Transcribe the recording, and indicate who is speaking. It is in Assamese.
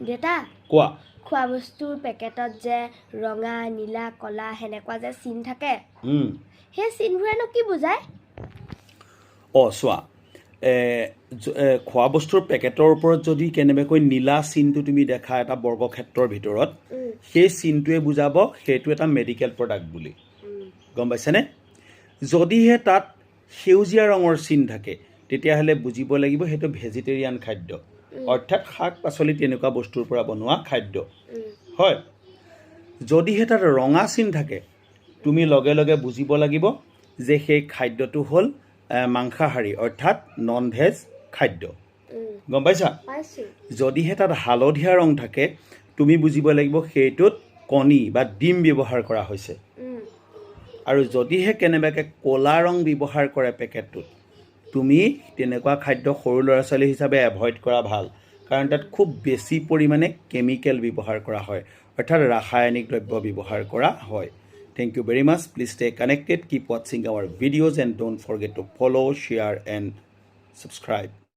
Speaker 1: দেতা
Speaker 2: কোৱা
Speaker 1: খোৱা বস্তুৰ পেকেটত যে ৰঙা নীলা কলা হেনেকুৱা যে চিন থাকে সেই চিনবোৰেনো কি বুজায়
Speaker 2: চোৱা খোৱা বস্তুৰ পেকেটৰ ওপৰত যদি কেনেবাকৈ নীলা চিনটো তুমি দেখা এটা বৰ্গক্ষেত্ৰৰ ভিতৰত সেই চিনটোৱে বুজাব সেইটো এটা মেডিকেল প্ৰডাক্ট বুলি গম পাইছেনে যদিহে তাত সেউজীয়া ৰঙৰ চিন থাকে তেতিয়াহ'লে বুজিব লাগিব সেইটো ভেজিটেৰিয়ান খাদ্য অৰ্থাৎ শাক পাচলি তেনেকুৱা বস্তুৰ পৰা বনোৱা খাদ্য হয় যদিহে তাত ৰঙা চিন থাকে তুমি লগে লগে বুজিব লাগিব যে সেই খাদ্যটো হ'ল মাংসাহাৰী অৰ্থাৎ নন ভেজ খাদ্য গম পাইছা যদিহে তাত হালধীয়া ৰং থাকে তুমি বুজিব লাগিব সেইটোত কণী বা ডিম ব্যৱহাৰ কৰা হৈছে আৰু যদিহে কেনেবাকৈ ক'লা ৰং ব্যৱহাৰ কৰে পেকেটটোত তুমি তেনেকুৱা খাদ্য সৰু ল'ৰা ছোৱালী হিচাপে এভইড কৰা ভাল কাৰণ তাত খুব বেছি পৰিমাণে কেমিকেল ব্যৱহাৰ কৰা হয় অৰ্থাৎ ৰাসায়নিক দ্ৰব্য ব্যৱহাৰ কৰা হয় Thank you very much. Please stay connected. Keep watching our videos and don't forget to follow, share and subscribe.